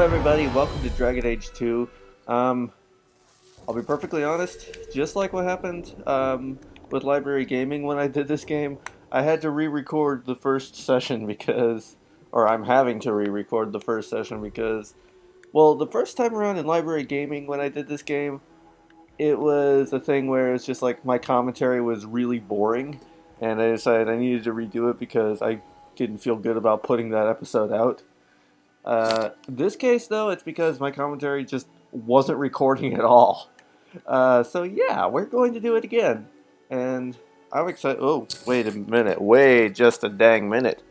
everybody, welcome to Dragon Age 2. I'll be perfectly honest, just like what happened with Library Gaming when I did this game, I had to re-record the first session or I'm having to re-record the first session because, well, the first time around in Library Gaming when I did this game, it was a thing where it's just like my commentary was really boring, and I decided I needed to redo it because I didn't feel good about putting that episode out. This case, though, it's because my commentary just wasn't recording at all. So yeah, we're going to do it again. And I'm excited. Oh, wait a minute. Wait just a dang minute.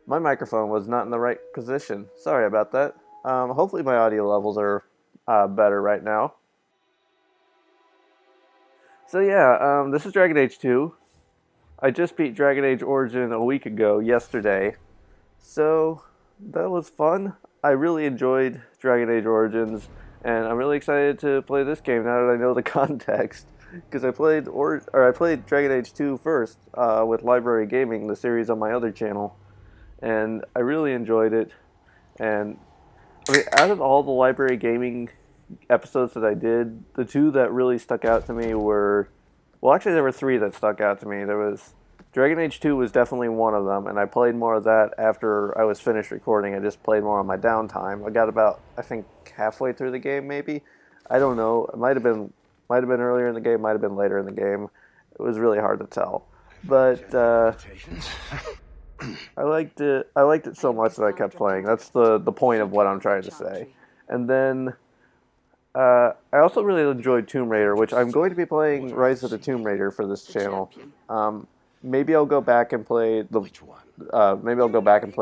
My microphone was not in the right position. Sorry about that. Hopefully my audio levels are better right now. So yeah, this is Dragon Age 2. I just beat Dragon Age Origin a week ago, yesterday. So that was fun. I really enjoyed Dragon Age Origins, and I'm really excited to play this game now that I know the context. Because I played Dragon Age 2 first with Library Gaming, the series on my other channel, and I really enjoyed it. And I mean, out of all the Library Gaming episodes that I did, the two that really stuck out to me were, well, actually there were three that stuck out to me. There was Dragon Age 2 was definitely one of them, and I played more of that after I was finished recording. I just played more on my downtime. I got about, I think, halfway through the game, maybe. I don't know. It might have been earlier in the game, might have been later in the game. It was really hard to tell. But I liked it. I liked it so much that I kept playing. That's the point of what I'm trying to say. And then I also really enjoyed Tomb Raider, which I'm going to be playing Rise of the Tomb Raider for this channel. Maybe I'll go back and play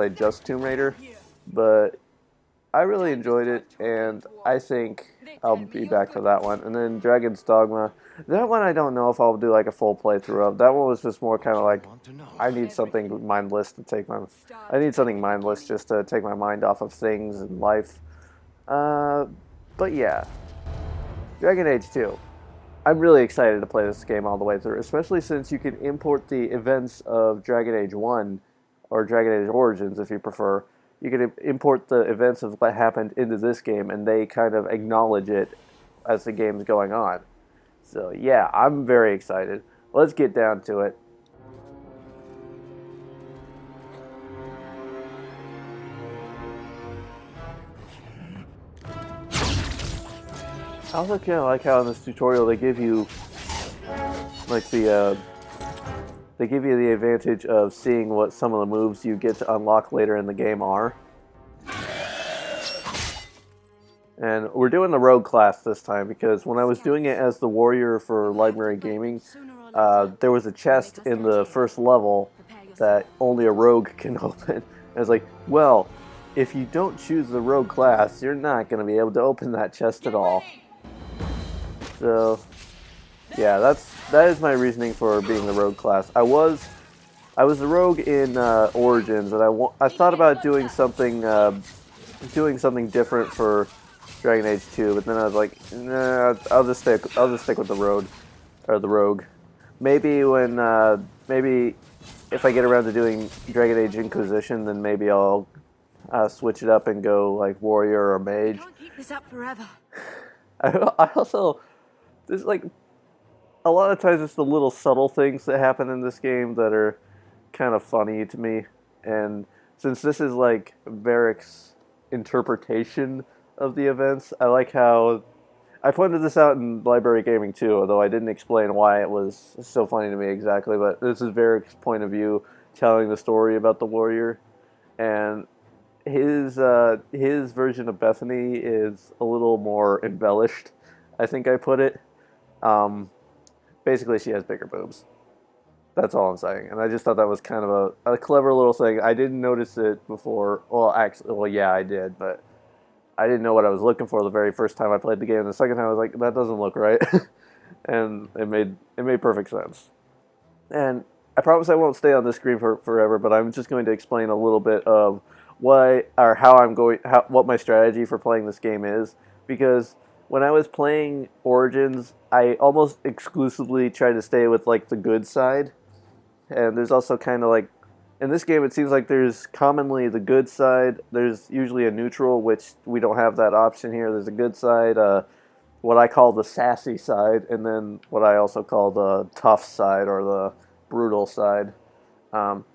just Tomb Raider, but I really enjoyed it, and I think I'll be back for that one. And then Dragon's Dogma, that one I don't know if I'll do like a full playthrough of. That one was just more kind of like I need something mindless just to take my mind off of things in life. But yeah, Dragon Age 2. I'm really excited to play this game all the way through, especially since you can import the events of Dragon Age 1, or Dragon Age Origins if you prefer. You can import the events of what happened into this game, and they kind of acknowledge it as the game's going on. So yeah, I'm very excited. Let's get down to it. I also kind of like how in this tutorial they give you like the advantage of seeing what some of the moves you get to unlock later in the game are. And we're doing the rogue class this time because when I was doing it as the warrior for Library Gaming, there was a chest in the first level that only a rogue can open. And I was like, well, if you don't choose the rogue class, you're not going to be able to open that chest at all. So, yeah, that is my reasoning for being the rogue class. I was the rogue in Origins, and I thought about doing something different for Dragon Age 2, but then I was like, nah, I'll just stick with the rogue. Maybe if I get around to doing Dragon Age Inquisition, then maybe I'll switch it up and go like warrior or mage. Can't keep this up forever. I also, there's like a lot of times it's the little subtle things that happen in this game that are kind of funny to me, and since this is like Varric's interpretation of the events, I like how I pointed this out in Library Gaming too, although I didn't explain why it was so funny to me exactly, but this is Varric's point of view telling the story about the warrior, and his version of Bethany is a little more embellished, I think I put it. Basically, she has bigger boobs. That's all I'm saying. And I just thought that was kind of a clever little thing. I didn't notice it before. Well, yeah, I did, but I didn't know what I was looking for the very first time I played the game. The second time, I was like, that doesn't look right. And it made perfect sense. And I promise I won't stay on this screen forever, but I'm just going to explain a little bit of what my strategy for playing this game is, because when I was playing Origins, I almost exclusively tried to stay with like the good side, and there's also kind of like in this game, it seems like there's commonly the good side. There's usually a neutral, which we don't have that option here. There's a good side, what I call the sassy side, and then what I also call the tough side or the brutal side. Um,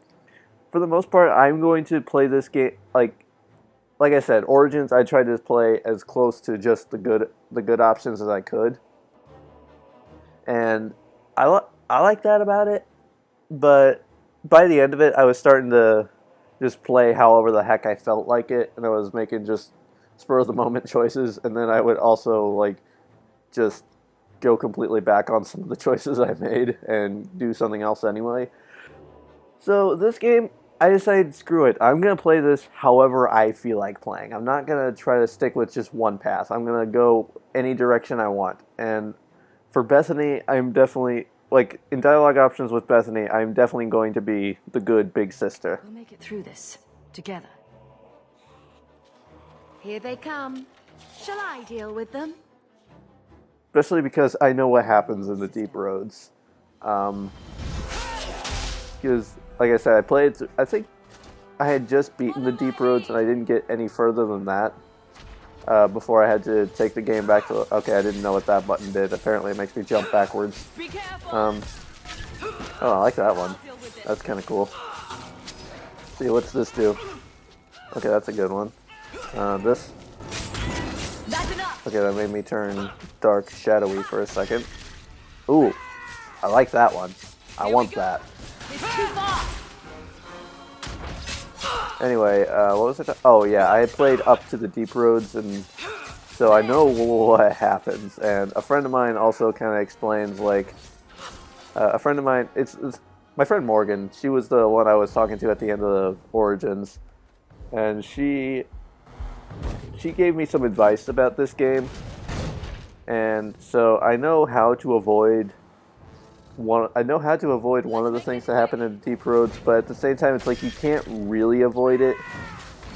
for the most part, I'm going to play this game like I said, Origins. I tried to play as close to just the good options as I could, and I like that about it. But by the end of it, I was starting to just play however the heck I felt like it, and I was making just spur of the moment choices, and then I would also like just go completely back on some of the choices I made and do something else anyway. So this game, I decided, screw it. I'm gonna play this however I feel like playing. I'm not gonna try to stick with just one path. I'm gonna go any direction I want. And for Bethany, I'm definitely like in dialogue options with Bethany. I'm definitely going to be the good big sister. We'll make it through this together. Here they come. Shall I deal with them? Especially because I know what happens in the deep roads. Because, like I said, I think I had just beaten the deep roads and I didn't get any further than that before I had to take the game back to, okay, I didn't know what that button did. Apparently it makes me jump backwards. Oh, I like that one. That's kind of cool. See, what's this do? Okay, that's a good one. This? Okay, that made me turn dark, shadowy for a second. Ooh, I like that one. I want that. Anyway, what was it? Oh yeah, I had played up to the deep roads, and so I know what happens. And a friend of mine also kind of explains, like, a friend of mine, it's my friend Morgan. She was the one I was talking to at the end of the Origins, and she gave me some advice about this game, and so I know how to avoid one of the things that happen in Deep Roads, but at the same time, it's like you can't really avoid it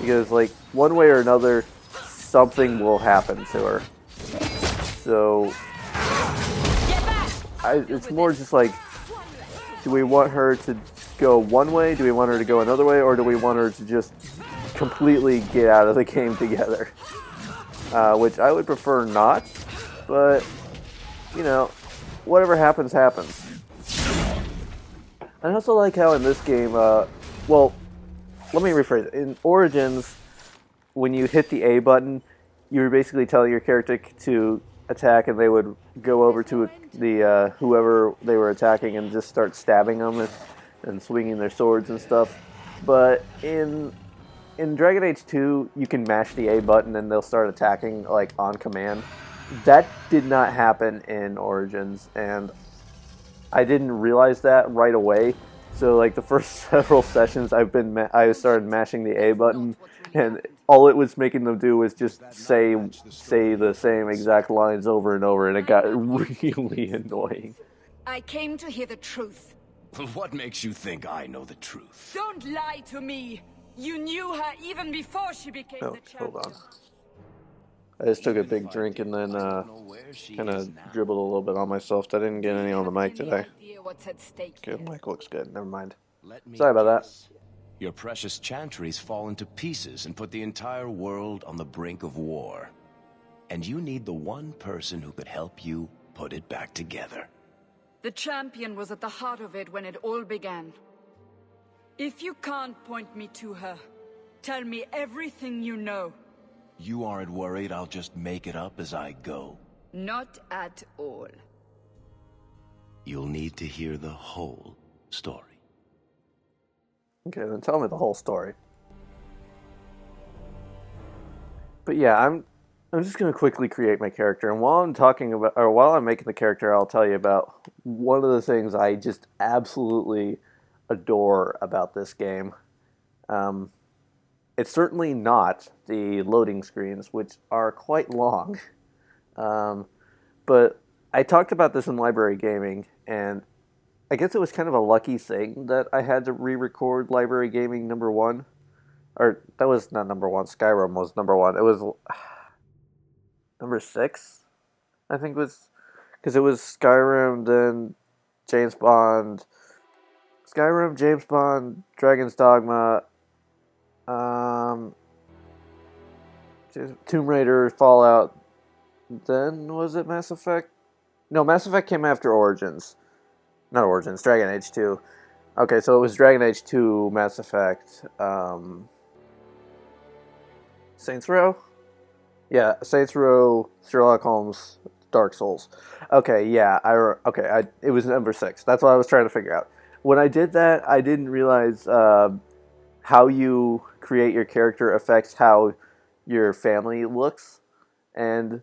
because, like, one way or another, something will happen to her. So it's more just like, do we want her to go one way? Do we want her to go another way? Or do we want her to just completely get out of the game together? Which I would prefer not, but, you know, whatever happens, happens. I also like how in this game, well, let me rephrase it. In Origins, when you hit the A button, you were basically telling your character to attack, and they would go over to the whoever they were attacking and just start stabbing them and swinging their swords and stuff. But in Dragon Age 2, you can mash the A button and they'll start attacking, like, on command. That did not happen in Origins, and I didn't realize that right away. So, like, the first several sessions, I started mashing the A button, and all it was making them do was just say the same exact lines over and over, and it got really annoying. I came to hear the truth. What makes you think I know the truth? Don't lie to me! You knew her even before she became the champion. Hold on. I just took a big drink and then kind of dribbled a little bit on myself. I didn't get any on the mic today. Okay, the mic looks good. Never mind. Sorry about that. Your precious chantry's fallen to pieces and put the entire world on the brink of war. And you need the one person who could help you put it back together. The champion was at the heart of it when it all began. If you can't point me to her, tell me everything you know. You aren't worried I'll just make it up as I go? Not at all. You'll need to hear the whole story. Okay, then tell me the whole story. But yeah, I'm just gonna quickly create my character, and while I'm making the character, I'll tell you about one of the things I just absolutely adore about this game. It's certainly not the loading screens, which are quite long. But I talked about this in Library Gaming, and I guess it was kind of a lucky thing that I had to re-record Library Gaming number 1. Or, that was not number 1, Skyrim was number 1. It was number 6, I think it was, because it was Skyrim, then James Bond, Skyrim, James Bond, Dragon's Dogma, um, Tomb Raider, Fallout. Then was it Mass Effect? No, Mass Effect came after Origins. Not Origins, Dragon Age 2. Okay, so it was Dragon Age 2, Mass Effect, Saints Row? Yeah, Saints Row, Sherlock Holmes, Dark Souls. Okay, yeah, it was number 6. That's what I was trying to figure out. When I did that, I didn't realize how you create your character affects how your family looks. And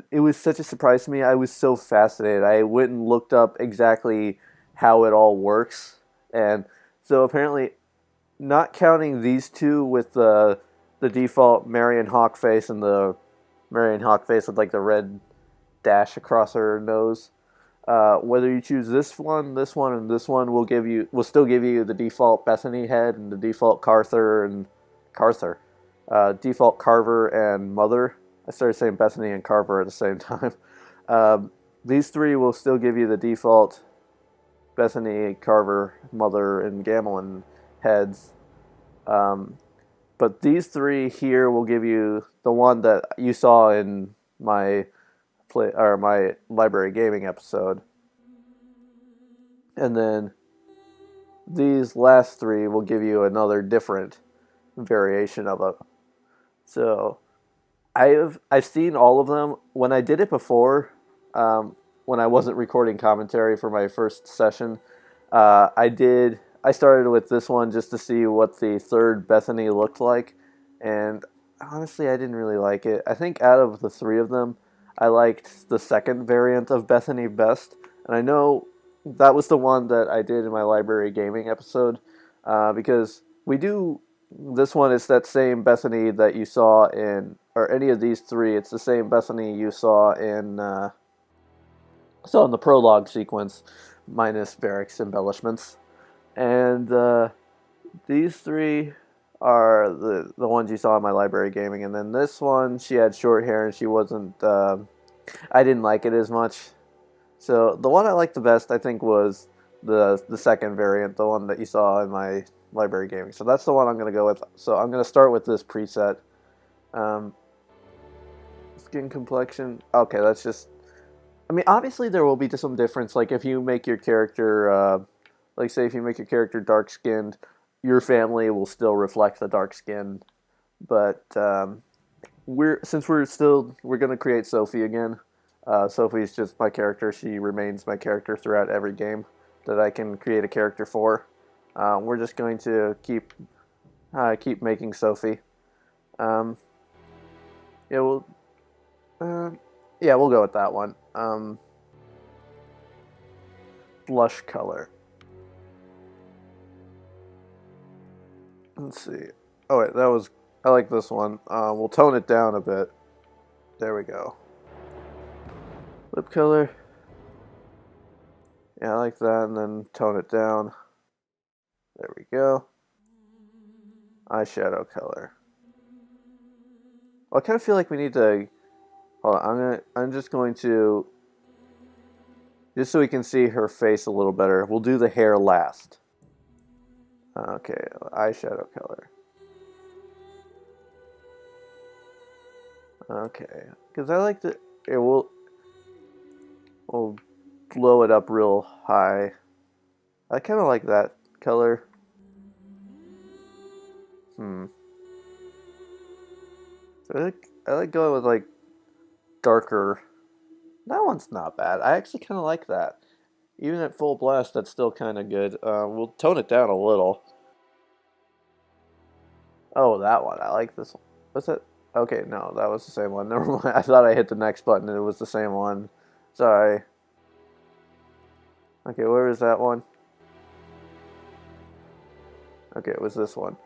it was such a surprise to me. I was so fascinated. I went and looked up exactly how it all works. And so apparently, not counting these two with the default Marion Hawk face and the Marion Hawk face with like the red dash across her nose. Whether you choose this one, and this one will still give you the default Bethany head and the default default Carver and Mother. I started saying Bethany and Carver at the same time. These three will still give you the default Bethany, Carver, Mother, and Gamelin heads. But these three here will give you the one that you saw in my my library gaming episode. And then these last three will give you another different variation of it. So I've seen all of them. When I did it before, when I wasn't recording commentary for my first session, I started with this one just to see what the third Bethany looked like, and honestly, I didn't really like it. I think out of the three of them, I liked the second variant of Bethany best, and I know that was the one that I did in my library gaming episode, because we do this one is that same Bethany that you saw in, or any of these three. It's the same Bethany you saw in the prologue sequence, minus Varric's embellishments. And these three are the ones you saw in my library gaming. And then this one, she had short hair and she wasn't. I didn't like it as much. So the one I liked the best, I think, was the second variant, the one that you saw in my library gaming. So that's the one I'm going to go with. So I'm going to start with this preset. Skin complexion. Okay, that's just. I mean, obviously there will be some difference. Like if you make your character, like say if you make your character dark skinned, your family will still reflect the dark skin. But we're gonna create Sophie again. Sophie's just my character. She remains my character throughout every game that I can create a character for. We're just going to keep making Sophie. Yeah, we'll go with that one. Blush color. Let's see. Oh wait, I like this one. We'll tone it down a bit. There we go. Lip color. Yeah, I like that, and then tone it down. There we go. Eyeshadow color. Well, I kind of feel like we need to. Hold on, I'm just going to. Just so we can see her face a little better, we'll do the hair last. Okay, eyeshadow color. Okay, because I like to. We'll blow it up real high. I kind of like that color. So I like going with like darker. That one's not bad. I actually kind of like that. Even at full blast, that's still kind of good. We'll tone it down a little. Oh, that one. I like this one. What's it? Okay, no, that was the same one. Never mind. I thought I hit the next button and it was the same one. Sorry. Okay, where is that one? Okay, it was this one.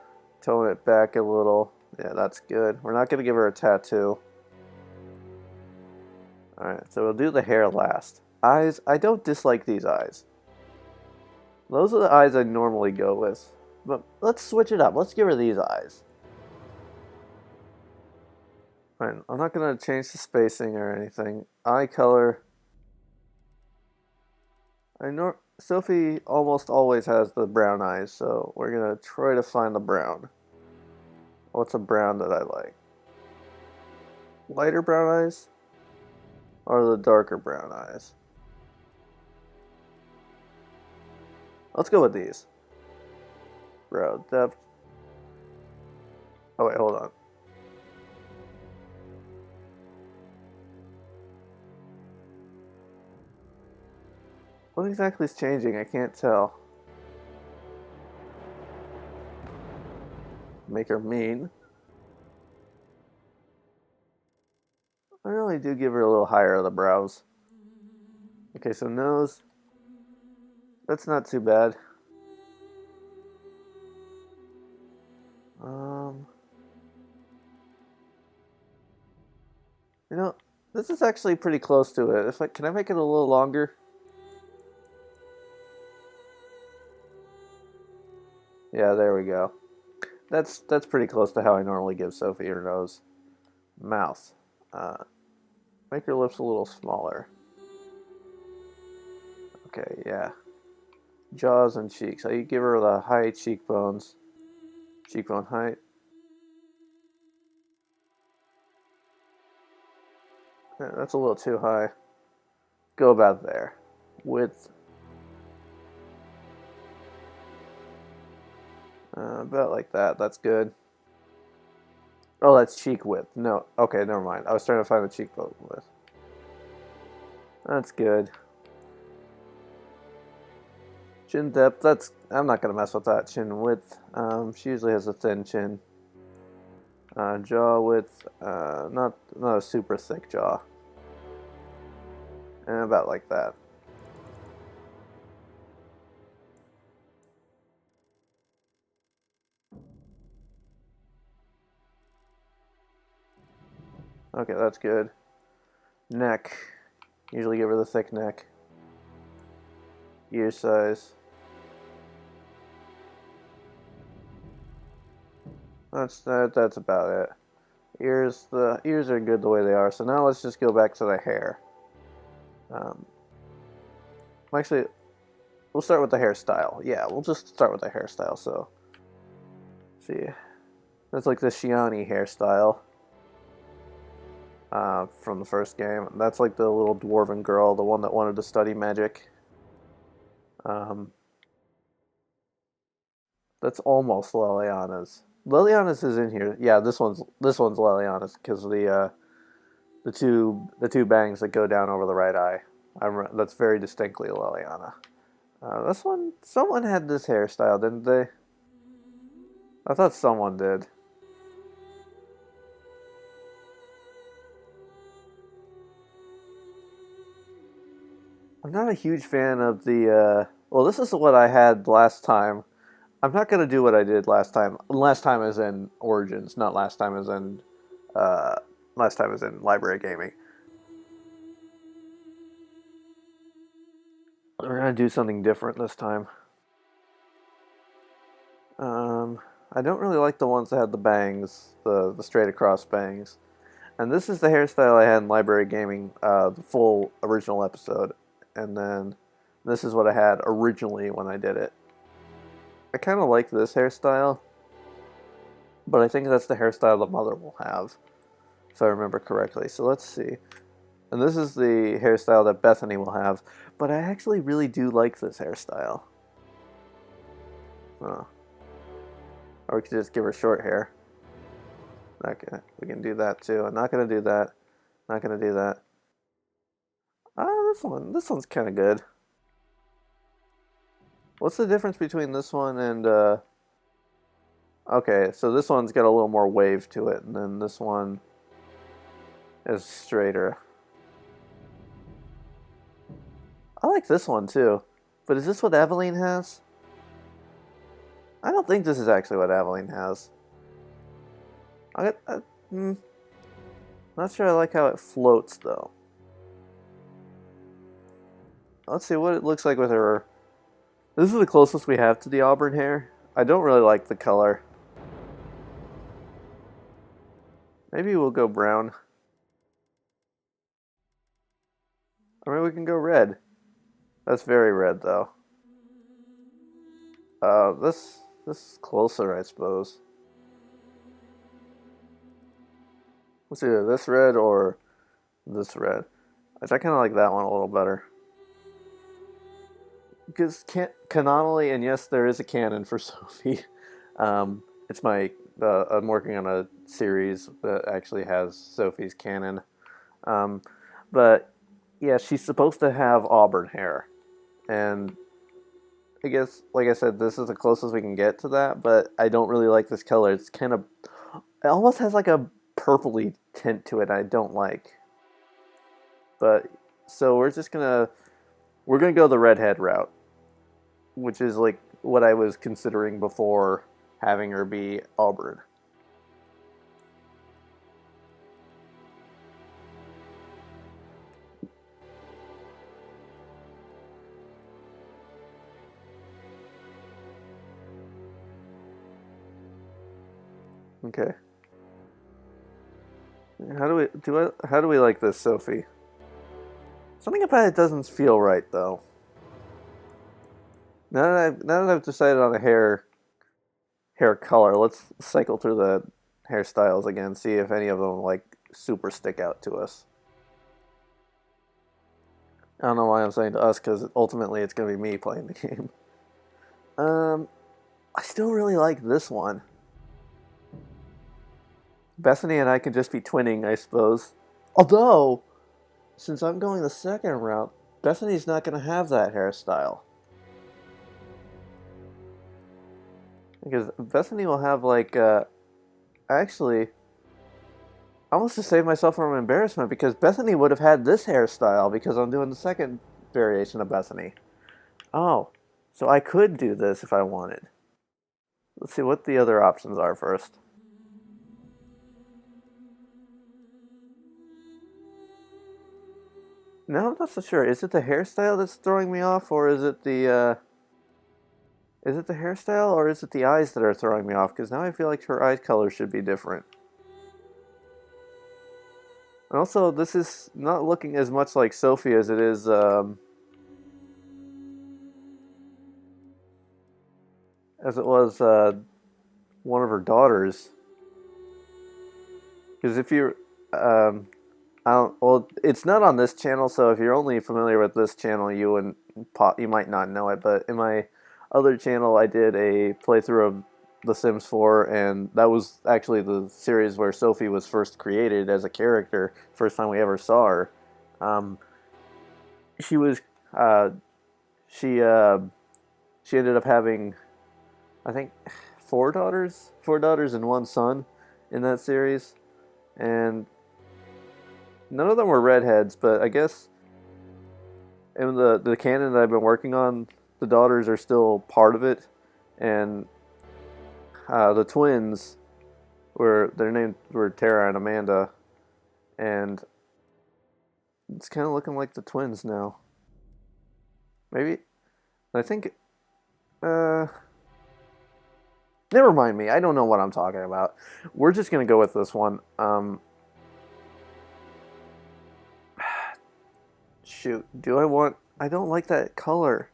Tone it back a little. Yeah, that's good. We're not going to give her a tattoo. Alright, so we'll do the hair last. Eyes, I don't dislike these eyes. Those are the eyes I normally go with. But let's switch it up. Let's give her these eyes. Alright, I'm not going to change the spacing or anything. Eye color. I know Sophie almost always has the brown eyes, so we're gonna try to find the brown. What's a brown that I like? Lighter brown eyes? Or the darker brown eyes? Let's go with these. Brow depth. Oh wait, hold on. What exactly is changing? I can't tell. Make her mean. I really do give her a little higher of the brows. Okay, so nose. That's not too bad. Um, you know, this is actually pretty close to it. Can I make it a little longer? Yeah, there we go. That's pretty close to how I normally give Sophie her nose. Mouth. Uh, make her lips a little smaller. Okay, yeah. Jaws and cheeks. I give her the high cheekbones. Cheekbone height. Yeah, that's a little too high. Go about there. Width. About like that. That's good. Oh, that's cheek width. No. Okay, never mind. I was trying to find the cheekbone width. That's good. Chin depth. I'm not gonna mess with that. Chin width. She usually has a thin chin. Jaw width. Not a super thick jaw. And about like that. Okay, that's good. Neck. Usually give her the thick neck. Ear size. That's about it. The ears are good the way they are. So now let's just go back to the hair. Um, actually, we'll start with the hairstyle. Yeah, we'll just start with the hairstyle. So, see, that's like the Shiani hairstyle from the first game. That's like the little dwarven girl, the one that wanted to study magic. That's almost Liliana's. Liliana's is in here. Yeah, this one's Liliana's because of the two bangs that go down over the right eye. That's very distinctly Liliana. This one, someone had this hairstyle, didn't they? I thought someone did. I'm not a huge fan of the. Well, this is what I had last time. I'm not gonna do what I did last time. Last time is in Origins, not last time is in. Uh, last time is in Library Gaming. We're gonna do something different this time. I don't really like the ones that had the bangs, the straight across bangs. And this is the hairstyle I had in Library Gaming, the full original episode. And then this is what I had originally when I did it. I kind of like this hairstyle, but I think that's the hairstyle the mother will have, if I remember correctly. So let's see. And this is the hairstyle that Bethany will have, but I actually really do like this hairstyle. Oh. Or we could just give her short hair. We can do that too. I'm not gonna do that. Not gonna do that. This one's kind of good. What's the difference between this one and okay, so this one's got a little more wave to it, and then this one is straighter. I like this one too, but is this what Eveline has? I don't think this is actually what Eveline has. Not sure I like how it floats though. Let's see what it looks like with her. This is the closest we have to the auburn hair. I don't really like the color. Maybe we'll go brown. Or maybe we can go red. That's very red, though. This is closer, I suppose. It's either this red or this red. I kind of like that one a little better. Because canonically, and yes, there is a canon for Sophie. It's my I'm working on a series that actually has Sophie's canon. Um, but yeah, she's supposed to have auburn hair, and I guess, like I said, this is the closest we can get to that. But I don't really like this color. It's kind of, it almost has like a purpley tint to it. I don't like. But so we're gonna go the redhead route, which is like what I was considering before having her be auburn. Okay. How do we like this, Sophie? Something about it doesn't feel right though. Now that I've decided on a hair color, let's cycle through the hairstyles again, see if any of them like super stick out to us. I don't know why I'm saying to us because ultimately it's gonna be me playing the game. Um, I still really like this one. Bethany and I can just be twinning, I suppose. Although, since I'm going the second route, Bethany's not going to have that hairstyle. Because Bethany will have, like, actually, I almost just saved myself from embarrassment because Bethany would have had this hairstyle because I'm doing the second variation of Bethany. Oh, so I could do this if I wanted. Let's see what the other options are first. No, I'm not so sure. Is it the hairstyle that's throwing me off, or is it the hairstyle, or is it the eyes that are throwing me off? Because now I feel like her eye color should be different. And also, this is not looking as much like Sophie as it is, as it was, one of her daughters. Because if you, I don't, well, it's not on this channel, so if you're only familiar with this channel, you might not know it, but in my other channel, I did a playthrough of The Sims 4, and that was actually the series where Sophie was first created as a character, first time we ever saw her. Um, she was, she, she ended up having, I think, four daughters and one son in that series, and none of them were redheads, but I guess in the canon that I've been working on, the daughters are still part of it, and the twins their names were Tara and Amanda, and it's kind of looking like the twins now. Maybe I think. Uh, Never mind me. I don't know what I'm talking about. We're just gonna go with this one. Shoot. Do I want? I don't like that color.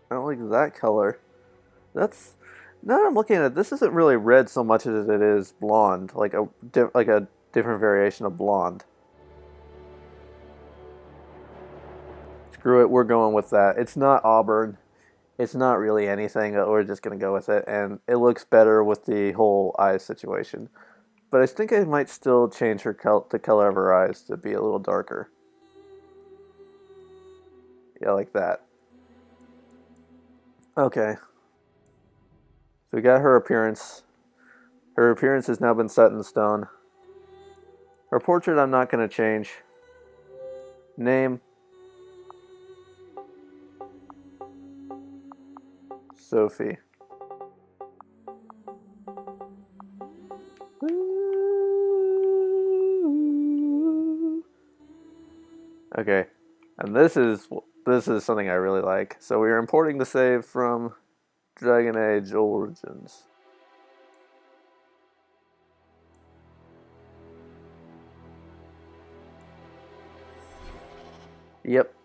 I don't like that color. That's now that I'm looking at it. This isn't really red so much as it is blonde, like a different variation of blonde. Screw it. We're going with that. It's not auburn. It's not really anything. We're just gonna go with it, and it looks better with the whole eye situation. But I think I might still change the color of her eyes to be a little darker. Yeah, like that. Okay. So we got her appearance. Her appearance has now been set in stone. Her portrait I'm not going to change. Name. Sophie. Okay. And this is something I really like. So we are importing the save from Dragon Age Origins. Yep.